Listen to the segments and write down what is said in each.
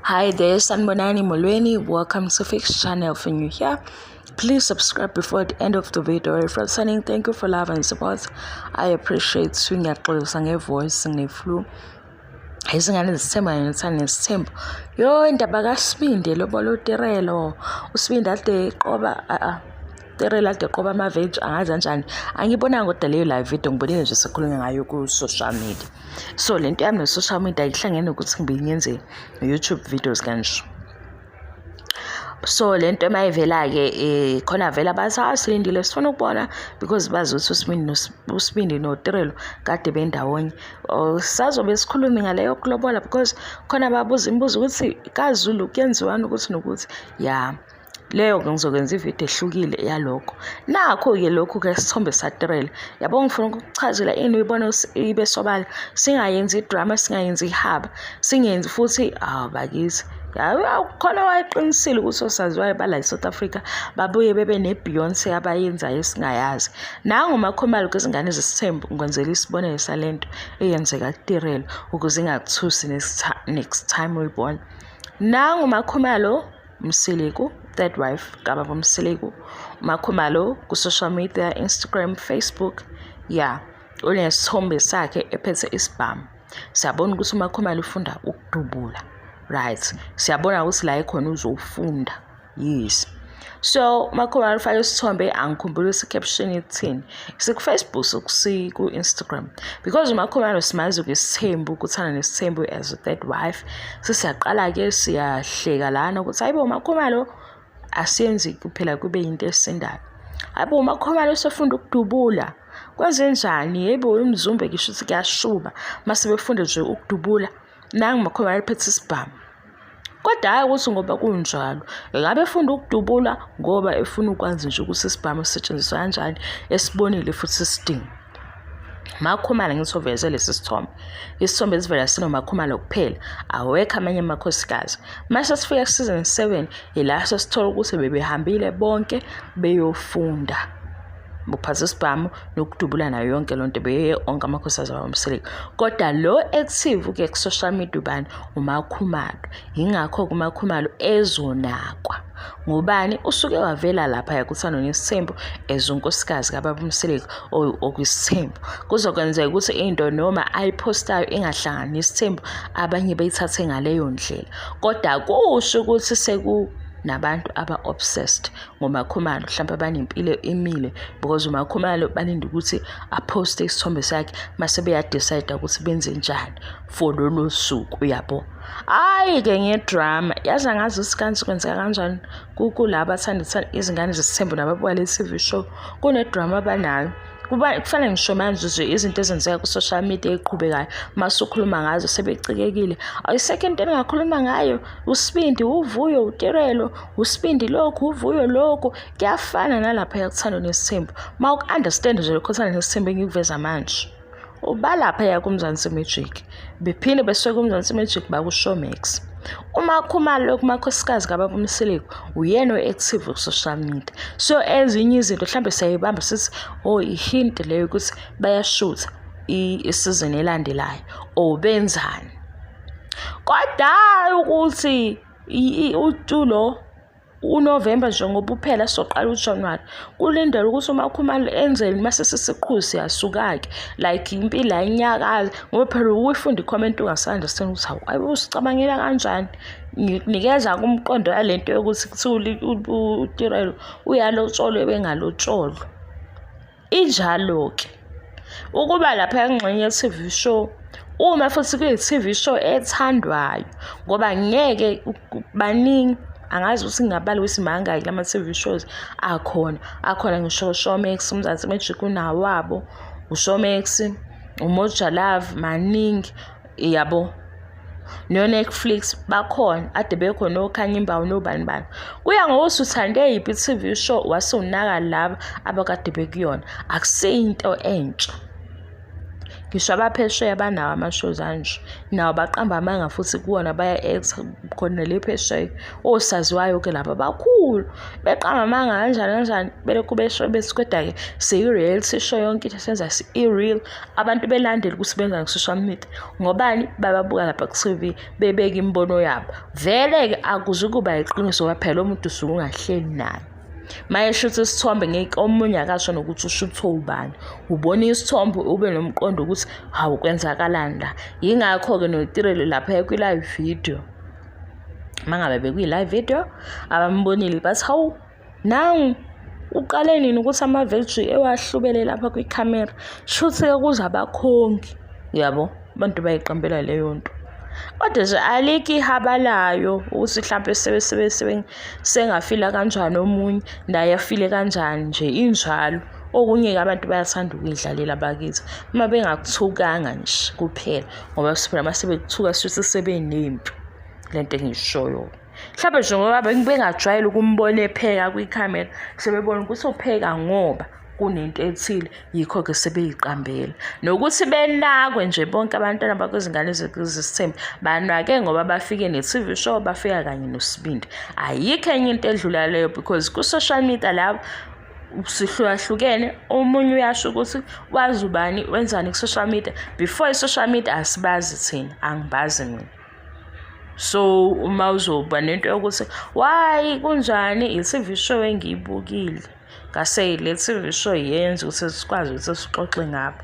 Hi there, Sanbonani Molweni. Welcome to Fix Channel. For you here, please subscribe before the end of the video. For sending, thank you for love and support. I appreciate swing at close and a voice and a flu. Izingane zithemba nethanda nesithembu yo indaba kaSibindi lobolo Tirelo uSibindi ade qoba Tirelo ade qoba ama-veg angazi kanjani angibonanga kodwa leyo live video ngibonile nje sikhulunywa ngayo ku social media. So lento yami ne-social media ihlangene ukuthi ngiyenze YouTube videos kanje. So lento mayivela ke khona vela bathi asilindile sifuna ukubona because bazi ukuthi uSibindi noTirelo kade bendawonye. Sazobe sikhuluma ngaleyo kulobola because khona babuza imibuzo ukuthi kaZulu kuyenziwani ukuthi nokuthi ya leyo ngizokwenza ivideo ehlukile yalokho. Nakho ke lokho ke sithombe saTirelo. Yabo ngifuna ukuchazela ini uyibona ibe sobala singayenzi idrama singayenzi ihaba singenzi futhi bakithi khona wayeqinisile ukuthi osaziwayo bala eSouth Africa babuye bebe neBeyonce abayenzayo esingayazi. Nangu makhomalo kwezingane zesithembu ngikwenzela isibonelo salento eyenzeka kuTirelo ukuze ingakuthusi next time uyibona. Nangu makhomalo Msiliku, third wife kababa Msiliku, makhomalo ku social media Instagram, Facebook, unesithombe sakhe ephethe isibhamu. Siyabona ukuthi umakhomalo ufunda ukudubula. Right, siyabona ukuthi la ekhona uzofunda. Yes. So makhomalo ufake isithombe angikhumbula caption ithini. Siku Facebook siku Instagram. Because umakhomalo simazi ukisithembu ukuthana nesithembu as a third wife. Siyaqala ke siyahleka lana ukuthi hayibo umakhomalo asiyenzi kuphela kube into esindayo. Hayibo umakhomalo sefunda ukudubula. Kwenze njani? Yebo umzumbe kisho ukuthi kuyashuba. Mase befunde nje ukudubula. Nangu makhomalo ephethe isibhamu. Kodwa hayi ukuthi ngoba kunjalo ngabe efunda ukudubula ngoba efuna ukwazi nje ukuthi isibhamu sisetshenziswa kanjani esibonile futhi isidingo. Makhomalo ngisovezele lesithombe. Isithombe esivela sinomakhomalo kuphela awekho amanye amakhosikazi. Mase sifika season 7 ila sesithola ukuthi bebehambile bonke beyofunda. Buphatha isibhamu nokudubula nayo yonke lonto beye onke amakhosikazi abamsele. Kodwa lo active ke ku social media ubani umakhomalo. Ingakho kumakhomalo ezonakwa. Ngubani usuke wavela lapha yakuthana nesithembu ezonkosikazi kababa Msiliku okwisithembu. Kuzokwenzeka ukuthi into noma ayipostayo ingahlangani nesithembu abanye bayithathe ngaleyo ndlela. Kodwa kusho ukuthi nabantu aba-obsessed ngomakhomalo mhlawumbe abanempilo emile because umakhomalo balinde ukuthi aposte isithombe sakhe mase beyadecide ukuthi benze njani for lolo suku yabo. Hayi ke ngedrama yaza ngazi isikansi kwenzeka kanjani kulaba abathanda izingane zesithembu nababuka le TV show kunedrama abanayo. Kufanele ngisho manje nje izinto ezenzeka ku social media eqhubekayo mase ukhuluma ngazo sebecikekile. Ayisekho into engakhuluma ngayo uSibindi uvuyo uTirelo uSibindi lokhu uvuyo lokhu kuyafana nalapha yakuthanda nesithembu. Mawuku-understand nje lokho nesithembu engikuveza manje. Ubalapha yakuMzansi Magic bephinde besuke kuMzansi Magic bakuShowmax. Umakhomalo kumakhosikazi kababa Msiliku uyena oactive ku social media. So ezinye izinto mhlambe siyayibamba sithi ihint leyo ukuthi bayashoot isizini elandelayo benzani. Kodwa ukuthi uTulo uNovember nje ngoba uphela soqala uJanuary kulindele ukuthi umakhomalo enzeni mase sisiqhusi yasuka ke like impilo ayinyakazi ngoba phela uyifunda icomment ungasunderstand ukuthi hawu usicabangela kanjani. Ngikunikeza kumqondo yalento yokuthi kuthuli uTirelo uyalotsholwe bengalotsholwa injalo ke ukuba lapha engxenye ye-TV show uma futhi kuyi-TV show ethandwayo ngoba ngeke baningi angazi ukuthi ngingabali wesimanga lama TV shows akhona ngisho Showmax uMzansi Magic unawabo uShowmax uMoja Love maningi yabo no-Netflix bakhona ade bekhona okhanya imbawu nobani bani. Kuya ngokuthi uthande yiphi TV show wasunaka laba abakade bekuyona akuseyinto entsha. ngisho abaphesheya banawo ama-shows anje nawo baqamba amanga futhi kuwona baya-act khona le phesheya osaziwayo-ke laba bakhulu beqamba amanga kanjani belokhu besho bethi kodwa-ke seyi-reality show yonke into esenza i-real abantu belandele ukuthi benza nge-social media ngobani bababuka lapha ku-TV bebeka imibono yabo vele-ke akuzukuba iqiniso kwaphela lo muntu usuke ungahleli naye mayeshutha isithombe omunye akasho nokuthi ushuthe ubani ubona isithombe ube nomqondo ukuthi hawu kwenzakalani la yingakho-ke notirelo lapha kwi-live video mangabe bekwi-live video abambonile bathi hawu nangu uqale nini ukuthi ama-veggie ewahlubele lapha kwikhamera shuthi-ke kuze abakhongi yabo abantu bayiqambela leyo nto kodwa nje alikho ihaba layo ukuthi mhlawumbe sengafila kanjani omunye naye afile kanjani nje injalo okunye-ke abantu bayathanda ukuyidlalela bakithi uma bengakuthukanga nje kuphela ngoba phela sebekuthuka suthi sebenempi lento engiyishoyo mhlawumbe nje ngoba bengajwayele ukumbona epheka kwikhamera sebebona ukuthi upheka ngoba kunento ethile yikho-ke sebeyiqambela nokuthi benakwe nje bonke abantwana bakwezingane zesithembu banake ngoba bafike ne-TV show bafika kanye nosibindi ayikho enye into edlula leyo because ku-social media lapho sihlukahlukene omunye uyasho ukuthi wazi ubani wenzani ku-social media before i-social media asibazi thina angibazi mina so uma uzoba nento yokuthi why kunjani i-TV show engiyibukile ngase le TV show yenza ukuthi sikwazi ukuthi sixoxe ngabo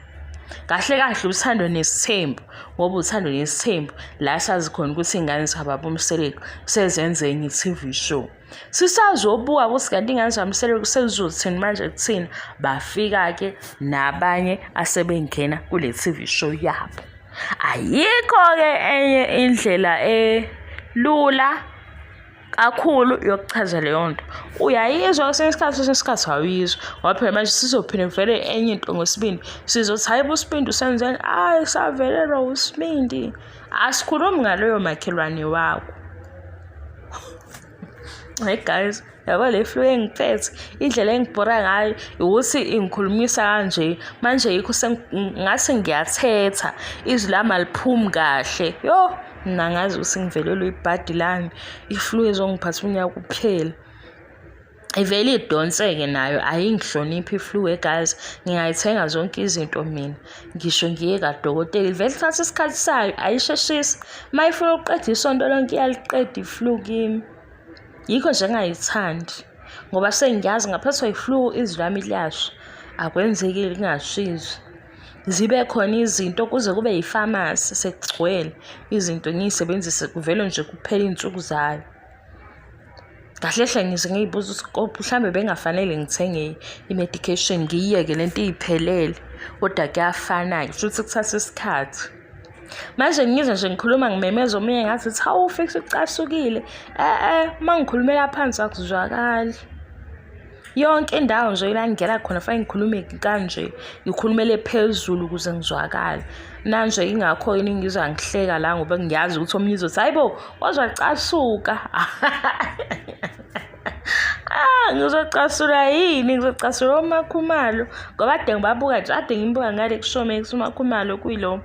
kahle kahle uthando nesithembu ngoba uthando nesithembu la sazi khona ukuthi ingane zababa umseleko sezenze enye i-TV show sisazobuka ukuthi kanti ingane zamseleko sezizothini manje kuthina bafika ke nabanye asebengena kule TV show yabo ayikho ke enye indlela elula kakhulu yokuchaza leyo nto uyayizwa kwesikhathi awuyizwa ngoba phela manje sizophinde vele enye into ngosibindi sizothi hayi busibindi usenzeni savelelwa usibindi asikhulumi ngaleyo makhelwane wakho hey guys yabo le flow engiphethe indlela engibhora ngayo ukuthi ingikhulumisa kanje manje yikho ngathi ngiyathetha izwi lami aliphumi kahle yo mina ngazi ukuthi ngivelelwe ibhadi lami iflu ezongiphatha unyaka kuphela ivele idonseke nayo ayingihloniphi iflu guys ngiyayithenga zonke izinto mina ngisho ngiye kadokotela ivele thatha isikhathi sayo ayisheshisi mayifuna ukuqeda isonto lonke iyaliqeda iflu kimi yikho nje ngayithandi ngoba sengiyazi ngaphathwa iflu izwi lami liyasha akwenzekile ngingashizwe zibe khona izinto kuze kube yifamasi sekugcwele izinto ngiyisebenzise kuvele nje kuphela insuku zayo kahle hle ngize ngiyibuza ukuthi mhlambe bengafanele ngithenge i-medication ngiyeke lento iphelele kodwa kuyafana futhi kuthatha isikhathi manje ngize nje ngikhuluma ngimemeza omunye ngathi hawu fix ucasukile mangikhulumela phansi akuzwakali yonke indawo nje la ngingena khona fanele ngikhulume kanje ngikhulumele phezulu ukuze ngizwakale nanje ingakho yini ngizwa ngihleka la ngoba ngiyazi ukuthi omunye uzothi hayibo wazwacasuka ngizocasula yini ngizocasula uMakhumalo ngoba ade ngibabuka nje ade ngimbuka ngale kuShowmax uMakhumalo kuyilo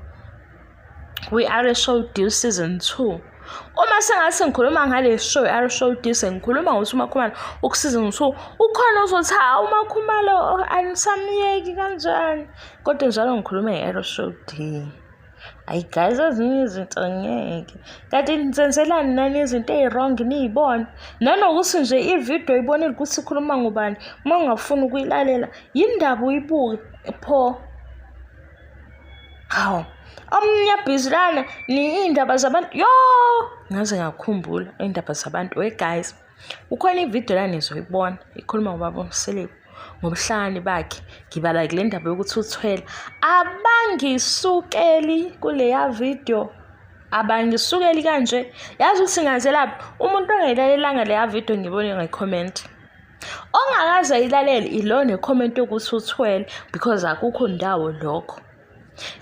kwi-R Show Deal Season 2 uma sengathi ngikhuluma ngale show R Show Deal sengikhuluma ngokuthi uMakhumalo uku-season 2 ukhona uzothi uMakhumalo anisamyeki kanjani kodwa njalo ngikhuluma nge-R Show Deal ayi guys ezinye izinto ngeke kanti nizenzelani nani izinto ezi-wrong niyibona nanokuthi nje ivideo ibonile ukuthi ikhuluma ngobani uma ungafuni ukuyilalela yindaba uyibuke pho hawu omnyabhizilana ni indaba zabantu yo ngaze ngakhumbula indaba zabantu guys ukhona ivideo la nizoyibona ikhuluma ngobaba umseleko ngobuhlani bakhe ngibala kule ndaba yokuthi uthwele abangisukeli kuleya video abangisukeli kanje yazi ukuthi ngaze lapha umuntu ongayilalelanga leya video ngibone ngecomment ongakaze ayilalele ilone comment ukuthi uthwele because akukho ndawo lokho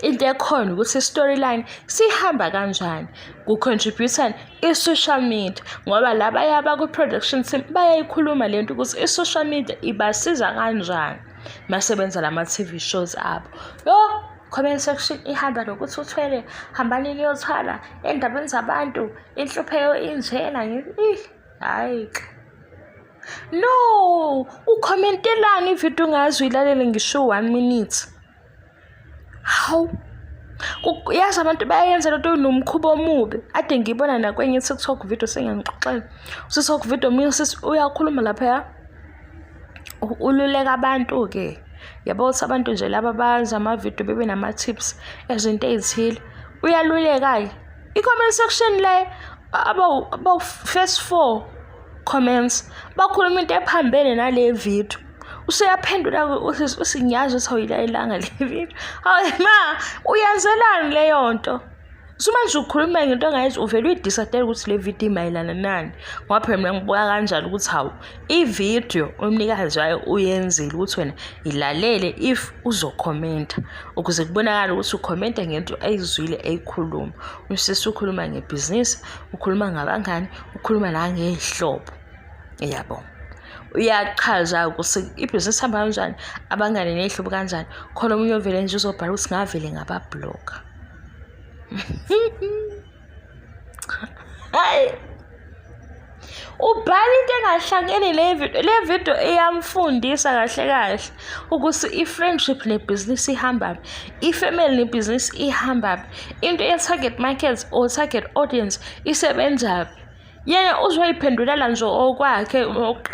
into ekhona ukuthi storyline sihamba kanjani ku-contributor i-social media ngoba laba yaba ku-production team bayayikhuluma lento ukuthi i-social media ibasiza kanjani masebenza lama-TV shows abo yo comment section ihamba nokuthi uthwele, hambani niyothwala endabeni zabantu, inhlupheko injena hayi. No, ukhomentelani ividiyo ungazi uyilalele ngisho 1 minute. Hawu, yazi abantu bayenza lento nomkhubo omubi. Ade ngibona nakwenye TikTok video sengiyangixoxela. TikTok video mina uyakhuluma lapha ululeka abantu ke. Yabo ukuthi abantu nje laba baza ama-video bebe nama-tips ezinto ezithile. Uyaluleka i-comment section le about first 4 comments bakhuluma into ephambene nale video. Useyaphendula usinyazi ukuthi awuyilalelanga le video. Hayi ma, uyenzelani leyo nto? Sumanje ukhuluma ngento ongayizi uvela uyidisadele ukuthi le video imayelana nani. Ngoba phela mina ngibuka kanjalo ukuthi hawu i-video umnikazi wayo uyenzile ukuthi wena ilalele if uzokhomenta ukuze kubonakala ukuthi ukhomenta ngento ayizwile eyikhuluma. Usese ukhuluma ngebhizinisi, ukhuluma ngabangani, ukhuluma nangehlobo. Yabo. Uyachaza ukuthi ibhizinisi hamba kanjani, abangani nehlobo kanjani. Khona umunye ovele nje uzobhala ukuthi ngavele ngababloga. Hayi. Ubhala into engahlangene le video iyamfundisa kahle ukuthi i-friendship ne-business ihamba, i-family ne-business ihamba, into ye-target market or target audience isebenza. Yena uzoyiphendulela nje okwakhe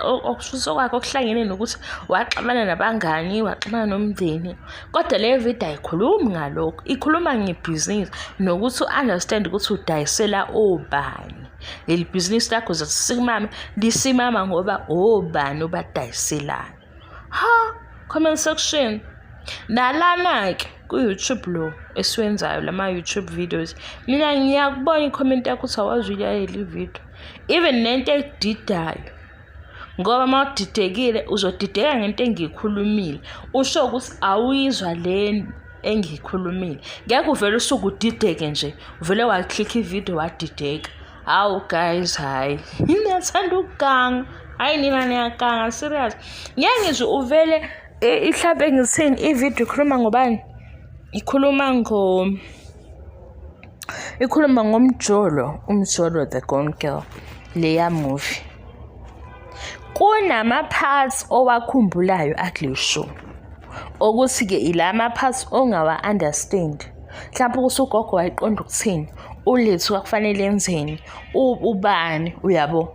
okushuso kwakhe okuhlangene nokuthi waxabana nabangani, waxabana nomndeni. Kodwa le video ayikhulumi ngalokho, ikhuluma ngebhizinisi nokuthi u-understand ukuthi udayisela obani. Leli bhizinisi lakho lisimama ngoba obani obadayiselayo. Comment section. Nalana-ke ku-YouTube lo esiwenzayo lama-YouTube videos. Mina ngiyakubona i-comment yakho ukuthi awazi uyilalela i-video. Even nento edidayo. Ngoba uma udidekile uzodideka ngento engiyikhulumile. Usho ukuthi awuyizwa le engiyikhulumile. Ngeke uvele usuke udideke nje. Uvele waklikha i-video wadideka. Hawu guys, hayi. Ngiyathanda ukuganga. Hayi nina niyaganga serious. Ngeke ngizwe uvele ihlabe ngithini i-video ikhuluma ngobani? Ikhuluma ngomjolo, umjolo the Gone Girl, leya movie. Kunama parts owakhumbulayo akule show. Ukuthi ke ilama parts ongawa understand. Mhlawumbe usugogo wayiqonda ukuthini, ulethu kwakufanele enzeni, ubani uyabo.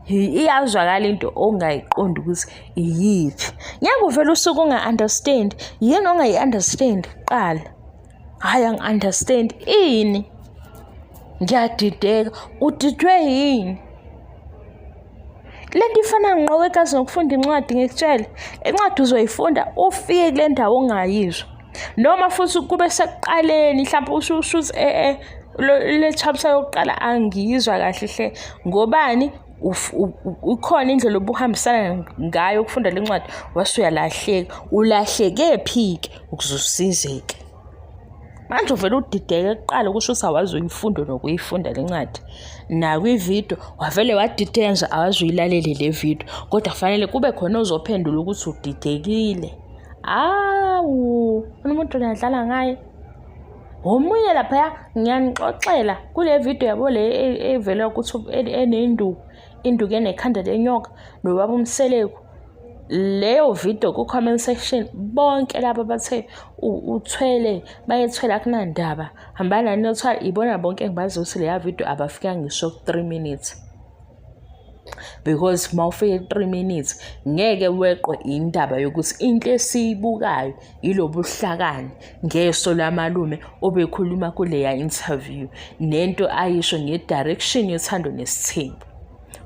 Iyazwakala into ongayiqondi ukuthi iyiphi. Ngeke uvele usuku unga-understand. Yini ongayi-understand? Qala. Hayi angi-understand. Ini? Ngiyadideka. Udidwe yini? Lento ifana ngqowekazi nokufunda incwadi ngikutshela. Incwadi uzoyifunda ufike kule ndawo ongayizwa. Noma futhi kube sekuqaleni mhlawumbe ushuthi le chapter yokuqala angiyizwa kahle hle. Ngobani? Ukhona indlela obuhambisana ngayo ukufunda lencwadi wasuyalahleka. Ulahleke phike ukuzusizeke. Manje uvela udideke kuqala kusho ukuthi awazi uyifunda nokuyifunda lencwadi. Nakwi-video wavele wadideka nje awazi uyilalele le video. Kodwa kufanele kube khona ozophendula ukuthi udidekile. Awu, umuntu uyadlala ngaye. Omunye lapha ngiyanixoxela kule video yabo le evela ukuthi enenduku. Induku enekhanda lenyoka nobaba umseleku. Leyo video ku comment section bonke laba bathe uthwele bayethwela kunandaba hambana nothwala ibona bonke engibazi ukuthi leya video abafika ngisho 3 minutes. Because mawufike 3 minutes ngeke weqwe indaba yokuthi into esiyibukayo ilobuhlakani ngeso lamalume obekhuluma kuleya interview nento ayisho ngedirection yothando nesithembu.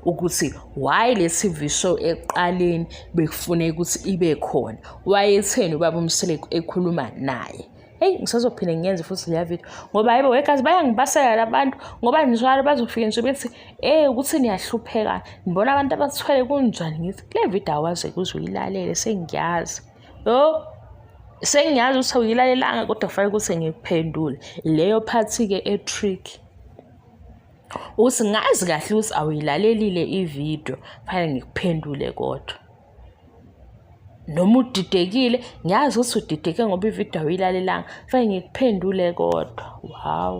Ukuthi why le TV show eqaleni bekufuneka ukuthi ibe khona. Wayetheni ubaba umseleku ekhuluma naye. Hey ngisazophinde ngiyenze futhi le video ngoba hayibo wekazi bayangibasela labantu ngoba njalo bazofika nje bethi ukuthi niyahlupheka. Ngibona abantu abathwele kunjani ngithi le video awaze kuzoyilalela sengiyazi. Sengiyazi ukuthi uyilalelanga kodwa kufanele ukuthi ngikuphendule. Leyo part ke etrick. Uthi ngazi kahle ukuthi awuyilalelile i-video, fanele ngikuphendule kodwa. noma udidekile, ngiyazi ukuthi udideke ngoba ividiyo awuyilalelanga, fanele ngikuphendule kodwa. Wow,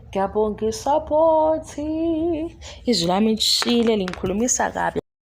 ngiyabonga isaphothi, izwi lami lishile lingikhulumisa kabi.